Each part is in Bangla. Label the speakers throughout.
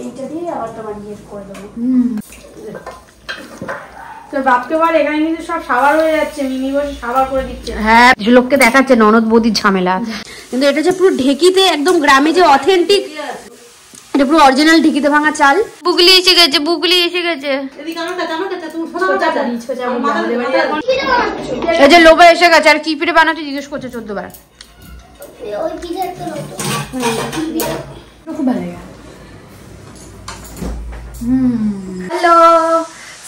Speaker 1: এইটা দিয়ে আবার তোমার ইয়ে করে দেবো। তো বাপকে বল এখানে কিন্তু সব সাবার হয়ে যাচ্ছে, মিমি বসে সাবার করে দিচ্ছে।
Speaker 2: হ্যাঁ, লোককে দেখাচ্ছে ননদ বৌদির ঝামেলা, কিন্তু এটা যে পুরো ঢেকিতে একদম গ্রামে যে অথেন্টিক, এটা পুরো অরিজিনাল ঢেকিতে ভাঙা চাল। বুগলি এসে গেছে, বুগলি এসে গেছে। এই যে লোভে এসে গেছে। আর কি পিঠে বানাতে জিজ্ঞেস করছে 14 বার। খুব ভালো লাগে। হ্যালো,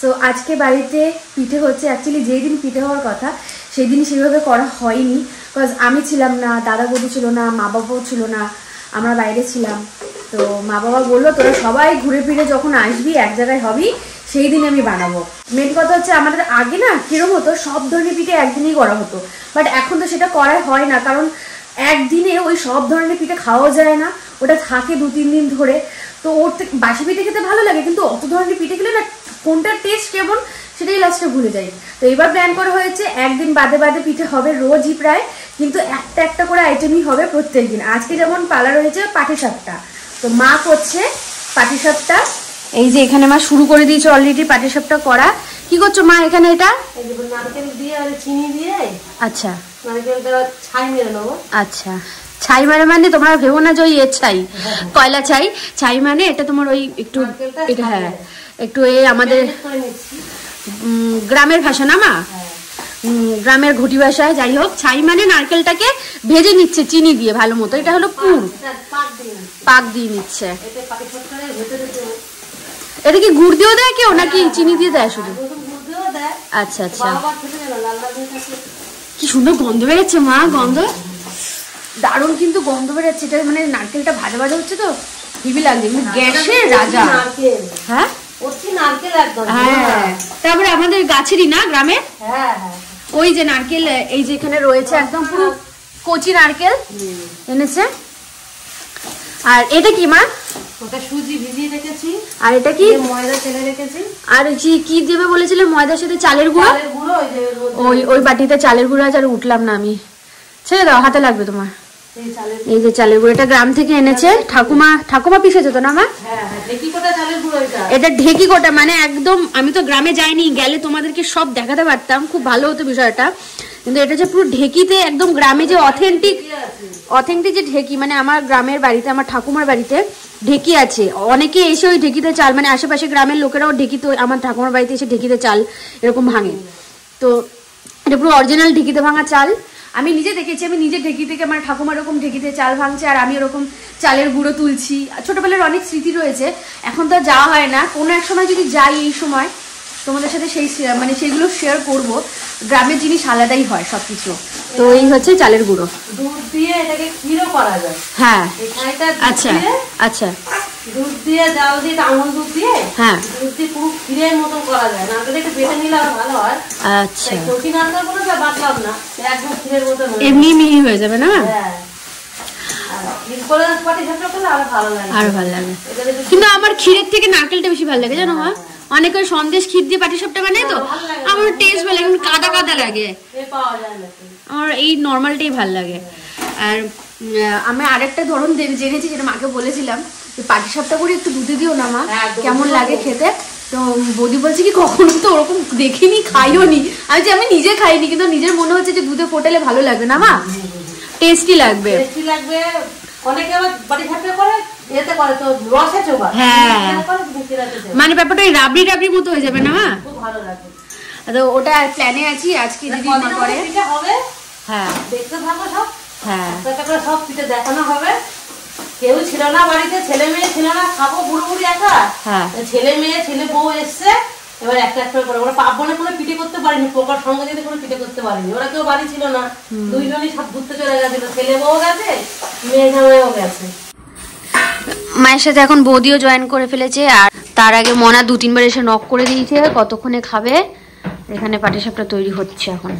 Speaker 2: সো আজকে বাড়িতে পিঠে হচ্ছে। অ্যাকচুয়ালি যেই দিন পিঠে হওয়ার কথা সেই দিন সেভাবে করা হয়নি, বিকজ আমি ছিলাম না, দাদা বৌদি ছিল না, মা বাবাও ছিল না, আমরা বাইরে ছিলাম। তো মা বাবা বললো তোরা সবাই ঘুরে ফিরে যখন আসবি এক জায়গায় হবি সেই দিন আমি বানাবো। মেন কথা হচ্ছে আমাদের আগে না কিরম হতো, সব ধরনের পিঠে একদিনেই করা হতো, বাট এখন তো সেটা করা হয় না, কারণ একদিনে ওই সব ধরনের পিঠে খাওয়া যায় না, ওটা থাকে 2-3 দিন ধরে। তো ওর থেকে বাসি পিঠে খেতে ভালো লাগে, কিন্তু অত ধরনের পিঠে খেলে না কোনটার টেস্ট কেমন সেটাই লাস্টে ভুলে যাই। তো এবার প্ল্যান করা হয়েছে একদিন বাদে বাদে পিঠে হবে রোজই প্রায়, কিন্তু একটা একটা করে আইটেমই হবে প্রত্যেক দিন। আজকে যেমন পালা রয়েছে পাটিসাপটা, তো মা করছে পাটিসাপটা। এই যে এখানে মা শুরু করে দিয়েছে অলরেডি পাটিসাপটা করা। কি করছো মা এখানে? এটা
Speaker 1: নারকেল দিয়ে আর চিনি দিয়ে,
Speaker 2: আচ্ছা
Speaker 1: নারকেলটা ছাই মেরে নেবো।
Speaker 2: আচ্ছা, ছাই মানে তোমরা ভেবো না যে ওই ছাই, কয়লা ছাই। ছাই মানে এটা তোমার ওই একটু, এটা হ্যাঁ একটু এই আমাদের গ্রামের ভাষা না মা, গ্রামের ঘটি ভাষায়। যাই হোক, ছাই মানে নারকেলটাকে ভেজে নিচ্ছে চিনি দিয়ে ভালো মতো। এটা হলো পুর, পাক দিয়ে নিচ্ছে। এটা কি গুড় দিয়েও দেয় কেউ নাকি চিনি দিয়ে দেয় শুধু? আচ্ছা আচ্ছা, কি সুন্দর গন্ধ বেরোচ্ছে মা, গন্ধ দারুণ কিন্তু গন্ধ বেরোচ্ছে। এটা মানে নারকেলটা ভাজা ভাজা হচ্ছে তো হেভি লাগছে, গ্যাসের রাজা। হ্যাঁ হ্যাঁ, তারপরে আমাদের গাছেরই না গ্রামে ওই যে নারকেল, এই যে এখানে রয়েছে একদম পুরো কচি নারকেল এনেছে। আর এটা কি মা?
Speaker 1: ওটা সুজি ভিজিয়ে রেখেছি।
Speaker 2: আর এটা কি?
Speaker 1: ময়দা চেলে রেখেছি।
Speaker 2: আর কি দেবে বলেছিলে? ময়দার সাথে চালের গুঁড়ো। ওই বাটিতে চালের গুঁড়ো আছে। আর উঠলাম না আমি, ছেড়ে দাও, হাতে লাগবে তোমার। এই যে চালের গুঁড়ো, এটা গ্রাম থেকে এনেছে ঠাকুমা পিষেছে তো না মা? এটা ঢেকি কোটা, মানে একদম আমি তো গ্রামে যাইনি, গেলে তোমাদেরকে সব দেখাতে পারতাম, খুব ভালো হতো বিষয়টা। কিন্তু এটা যে পুরো ঢেকিতে একদম গ্রামে যে অথেন্টিক যে ঢেকি, মানে আমার গ্রামের বাড়িতে, আমার ঠাকুমার বাড়িতে ঢেকি আছে। অনেকে এসে ওই ঢেকিতে চাল, মানে আশেপাশে গ্রামের লোকেরাও ঢেকিতে, আমার ঠাকুমার বাড়িতে এসে ঢেকিতে চাল এরকম ভাঙে। তো এটা পুরো অরিজিনাল ঢেকিতে ভাঙা চাল। আমি নিজে দেখেছি, আমি নিজে ঢেকি থেকে আমার ঠাকুমা এরকম ঢেকিতে চাল ভাঙছে, আর আমি এরকম চালের গুঁড়ো তুলছি। ছোটবেলার অনেক স্মৃতি রয়েছে, এখন তো যাওয়া হয় না। কোনো এক সময় যদি যাই এই সময় তোমাদের সাথে সেই মানে সেগুলো শেয়ার করব। গ্রামের জিনিস আলাদাই হয় সবকিছু। তো এই হচ্ছে চালের গুঁড়ো,
Speaker 1: দুধ দিয়ে এটাকে ক্ষীরও করা যায়।
Speaker 2: হ্যাঁ আচ্ছা আচ্ছা,
Speaker 1: দুধ দিয়ে জাল দিয়ে আমল দুধ দিয়ে,
Speaker 2: হ্যাঁ
Speaker 1: দুধ দিয়ে পুরো ক্ষীরের মতন করা যায়। নারকেল একটু বেটে নিলে আরো ভালো হয়।
Speaker 2: আচ্ছা,
Speaker 1: কচি নারকেল বলে বাটলাম না, একদম ক্ষীরের মতন
Speaker 2: এমনি মিহি হয়ে যাবে না?
Speaker 1: হ্যাঁ,
Speaker 2: আরো ভালো লাগে। কিন্তু আমার ক্ষীরের থেকে নারকেলটা বেশি ভালো লাগে জানো মা। অনেকে সন্দেশ ক্ষীর দিয়ে পাটিসাপটা বানায়, তো আমার টেস্ট ভালো লাগে, কাদা কাদা লাগে। আমার এই নর্মালটাই ভালো লাগে। আর আমি আরেকটা ধরন জেনেছি, যেটা মাকে বলেছিলাম, পাটিসাপটা করে একটু দুধে দিও না মা, কেমন লাগে খেতে। তো বৌদি বলছে কি কখনো তো ওরকম দেখিনি, খাইও নি। আমি নিজে খাইনি, কিন্তু নিজের মনে হচ্ছে যে দুধে ফোটালে ভালো লাগবে না মা, টেস্টি লাগবে।
Speaker 1: অনেকে আবার পাটিসাপটা করে এতে করে তো রসে চোবা,
Speaker 2: হ্যাঁ মানে ব্যাপারটা ওই রাবড়ি মতো হয়ে যাবে না মা,
Speaker 1: খুব ভালো লাগবে।
Speaker 2: তো ওটা প্ল্যানে আছি আজকে যদি মা করে।
Speaker 1: পিঠে হবে,
Speaker 2: হ্যাঁ
Speaker 1: দেখতে থাকো সব।
Speaker 2: হ্যাঁ,
Speaker 1: একটা করে সব পিঠে দেখানো হবে। কেউ ছিল না বাড়িতে, ছেলে মেয়ে ছিল না, খাবো বুড়ো বুড়ি একা।
Speaker 2: হ্যাঁ, ছেলে
Speaker 1: বউ এসছে, এবার একটা করে ওরা পার্বণে কোনো পিঠে করতে পারিনি, পোকার সঙ্গে যদি কোনো পিঠে করতে পারিনি। ওরা কেউ বাড়ি ছিল না, দুইজনই সব ঘুরতে চলে গেছিল। ছেলে বউ গেছে, মেয়ে জামাইও গেছে।
Speaker 2: মায়ের সাথে এখন বৌদিও জয়েন করে ফেলেছে। আর তার আগে মনা 2-3 বার এসে নক করে দিয়েছে কতক্ষণে খাবে। এখানে পাটিসাপটা তৈরি হচ্ছে এখন।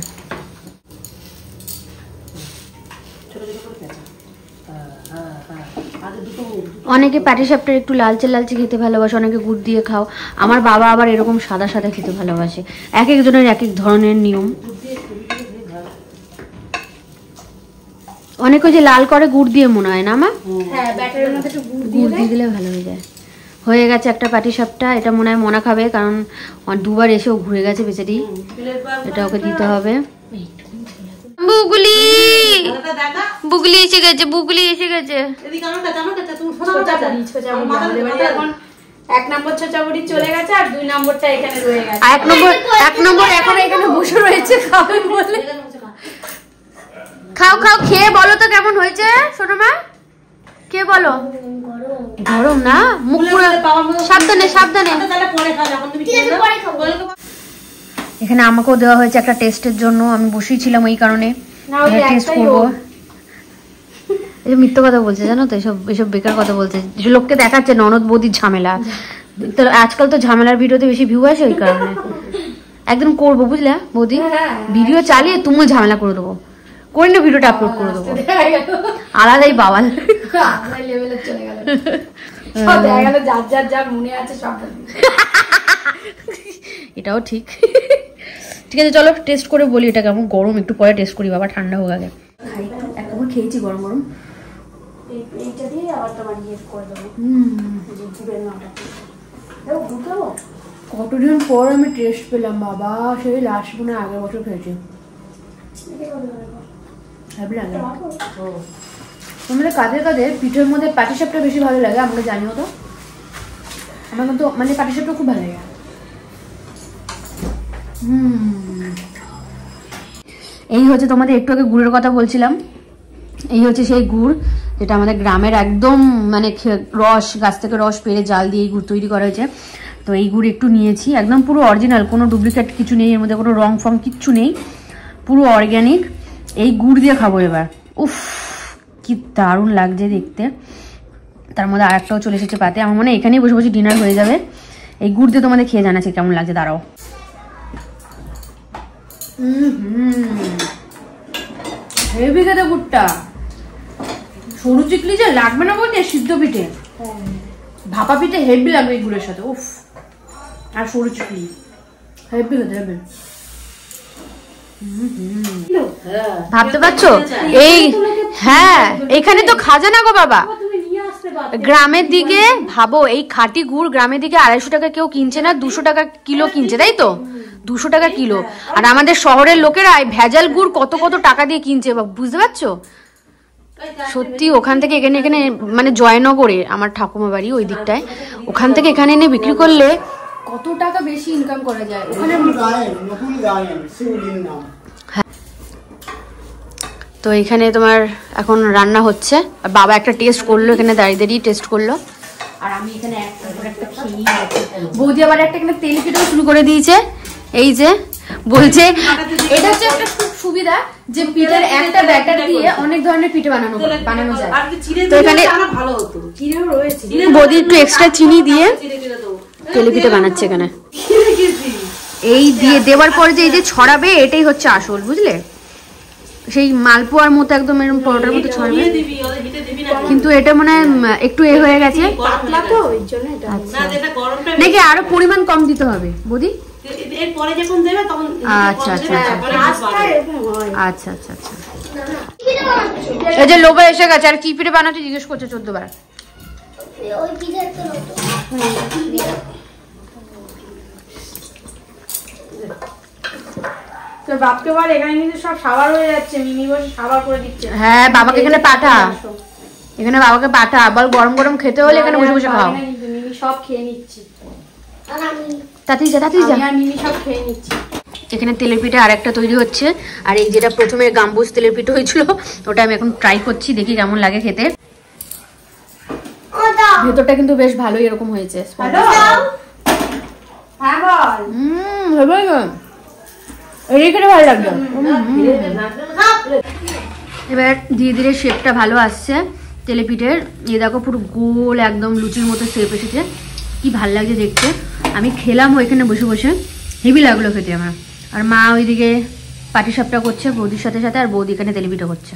Speaker 2: অনেকে পাটিসাপটা একটু লালচে খেতে ভালোবাসে, অনেকে গুড় দিয়ে খাও। আমার বাবা আবার এরকম সাদা খেতে ভালোবাসে। এক একজনের এক এক ধরনের নিয়ম। অনেকে যে লাল করে গুড় দিয়ে মনে হয় না মা?
Speaker 1: হ্যাঁ, ব্যাটারের মধ্যে একটু
Speaker 2: গুড় দিয়ে দিলে ভালো হয়ে যায়। হয়ে গেছে একটা পাটিসাপটা। এটা মনে হয় মনা খাবে, কারণ দুবার এসেও ঘুরে গেছে বেচারি। এটা ওকে দিতে হবে। বুগলি বুগলি এসে গেছে, বুগলি এসে গেছে।
Speaker 3: এক নম্বর ছোচাবুড়ি চলে গেছে আর 2 নম্বরটা এখানে রয়ে গেছে।
Speaker 2: এক নম্বর এখন এখানে বসে রয়েছে খাবে বলে। খাও খাও, খেয়ে বলো তো কেমন হয়েছে সোনা মা, কে বলো? গরম না, মুখ পুরো সাবধানে সাবধানে। এখানে আমাকেও দেওয়া হয়েছে একটা টেস্টের জন্য, আমি বসেই ছিলাম ওই কারণে টেস্ট করবো। এই মিথ্যা কথা বলছে জানো তো, এসব বেকার কথা বলছে, লোককে দেখাচ্ছে ননদ বৌদির ঝামেলা। তো আজকাল তো ঝামেলার ভিডিওতে বেশি ভিউ আসে, ওই কারণে একদম করবো বুঝলা বৌদি, ভিডিও চালিয়ে তুমিও ঝামেলা করে দেবো, করে না ভিডিওটা আপলোড করে দেবো, আলাদাই বাওয়াল
Speaker 3: লেভেলে চলে গেল। সব দেখা গেল যার যার যা মনে আছে সব।
Speaker 2: এটাও ঠিক। ঠিক আছে চলো টেস্ট করে বলি এটা কেমন। গরম একটু পরে টেস্ট করি, বাবা ঠান্ডা হোক আগে। এখন খেয়েছি গরম গরম,
Speaker 3: এইটা দিয়ে আবারটা বানিয়ে করে দেবো।
Speaker 2: কতদিন পর আমি টেস্ট পেলাম বাবা, সেই লাস্ট মনে আগের বছর খেয়েছি। তোমাদের কাদের কাদের পিঠের মধ্যে পাটিসাপটা বেশি ভালো লাগে আমাকে জানিও তো। আমার কিন্তু মানে পাটিসাপটা খুব ভালো লাগে। এই হচ্ছে তোমাদের একটু আগে গুড়ের কথা বলছিলাম, এই হচ্ছে সেই গুড় যেটা আমাদের গ্রামের একদম মানে রস, গাছ থেকে রস পেরে জাল দিয়ে এই গুড় তৈরি করা হয়েছে। তো এই গুড় একটু নিয়েছি, একদম পুরো অরিজিনাল, কোনো ডুপ্লিকেট কিছু নেই, এর মধ্যে কোনো রং ফং কিচ্ছু নেই, পুরো অর্গ্যানিক। এই গুড় দিয়ে খাবো এবার। উফ কি দারুণ লাগছে দেখতে। তার মধ্যে আর একটাও চলে এসেছে পাতে, আমার মনে হয় এখানেই বসে বসে ডিনার হয়ে যাবে। এই গুড় দিয়ে তোমাদের খেয়ে জানাচ্ছে কেমন লাগছে, দাঁড়াও। হেভি খেতে গুড়টা, সরু চিকলি যে লাগবে না বলতে সিদ্ধ পিঠে, ভাপা পিঠে হেভি লাগবে এই গুড়ের সাথে। উফ, আর সরু চিকলি হেভি খেতে হবে। ভাবতে পারছো এই, হ্যাঁ এখানে তো খাজানা গো বাবা। গ্রামের দিকে ভাবো এই খাঁটি গুড় গ্রামের দিকে 250 টাকা কেউ কিনছে না, 200 টাকা কিলো কিনছে, তাই তো 200 টাকা কিলো। আর আমাদের শহরের লোকেরা ভেজাল গুড় কত কত টাকা দিয়ে কিনছে, বুঝতে পারছো? সত্যি ওখান থেকে এখানে এখানে মানে জয়নগরে আমার ঠাকুমা বাড়ি ওই দিকটায়, ওখান থেকে এখানে এনে বিক্রি করলে কত টাকা বেশি ইনকাম করা যায় ওখানে। তো এখানে তোমার এখন রান্না হচ্ছে, আর বাবা একটা টেস্ট করলো, এখানে দাঁড়িয়ে দাঁড়িয়ে টেস্ট করলো, আর আমি এখানে একটা খেয়ে গেছি। বৌদি আবার একটা এখানে তেল পিঠেও শুরু করে দিয়েছে। এই যে বলছে এটা হচ্ছে একটা খুব সুবিধা যে পিঠের একটা ব্যাটার দিয়ে অনেক ধরনের পিঠে বানানো যায়। তো এখানে বৌদি একটু এক্সট্রা চিনি দিয়ে তেলে পিঠে বানাচ্ছে এখানে। এই দিয়ে দেওয়ার পরে যে এই যে ছড়াবে এটাই হচ্ছে আসল, বুঝলে? সেই মালপোয়ার মতো একদম এরকম পরোটার মতো ছড়াবে, কিন্তু এটা মনে হয় একটু এ হয়ে গেছে নাকি আরো পরিমাণ কম দিতে হবে বৌদি? আচ্ছা আচ্ছা আচ্ছা আচ্ছা আচ্ছা। এই যে লোভা এসে গেছে, আর কি পিঠে বানাতে জিজ্ঞেস করছে 14 বার।
Speaker 3: বাপকে বল এখানে কিন্তু সব সাবার হয়ে যাচ্ছে, মিমি বসে সাবার করে দিচ্ছে।
Speaker 2: হ্যাঁ বাবাকে এখানে পাঠা, এখানে বাবাকে পাঠা, আবার গরম গরম খেতে হলে এখানে বসে বসে খাও।
Speaker 3: মিমি সব খেয়ে নিচ্ছে,
Speaker 2: তাতেই যা তাতেই যা,
Speaker 3: মিমি সব খেয়ে নিচ্ছে।
Speaker 2: এখানে তেলের পিঠে আর একটা তৈরি হচ্ছে, আর এই যেটা প্রথমে গাম্বুজ তেলের পিঠে হয়েছিল ওটা আমি এখন ট্রাই করছি, দেখি কেমন লাগে খেতে। ভেতরটা কিন্তু বেশ ভালোই এরকম হয়েছে। ভালো লাগবে। এবার ধীরে ধীরে শেপটা ভালো আসছে তেলে পিঠের, এই দেখো পুরো গোল একদম লুচির মতো শেপ এসেছে, কি ভাল লাগছে দেখতে। আমি খেলাম ওইখানে বসে বসে, হেভি লাগলো খেতে আমার। আর মা ওইদিকে পাটিসাপটা করছে বৌদির সাথে সাথে, আর বৌদি এখানে তেলে পিঠে করছে।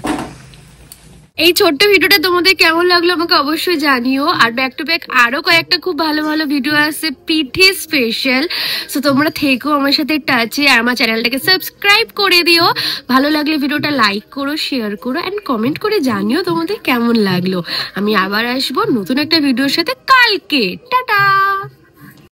Speaker 2: এই ছোট্ট ভিডিওটা তোমাদের কেমন লাগলো আমাকে অবশ্যই জানিও। আর ব্যাক টু ব্যাক আরো কয়েকটা খুব ভালো ভালো ভিডিও আছে পিঠে স্পেশাল, সো তোমরা থেকো আমার সাথে টাচে, আর আমার চ্যানেলটাকে সাবস্ক্রাইব করে দিও। ভালো লাগলে ভিডিওটা লাইক করো, শেয়ার করো এন্ড কমেন্ট করে জানিও তোমাদের কেমন লাগলো। আমি আবার আসবো নতুন একটা ভিডিওর সাথে কালকে। টাটা।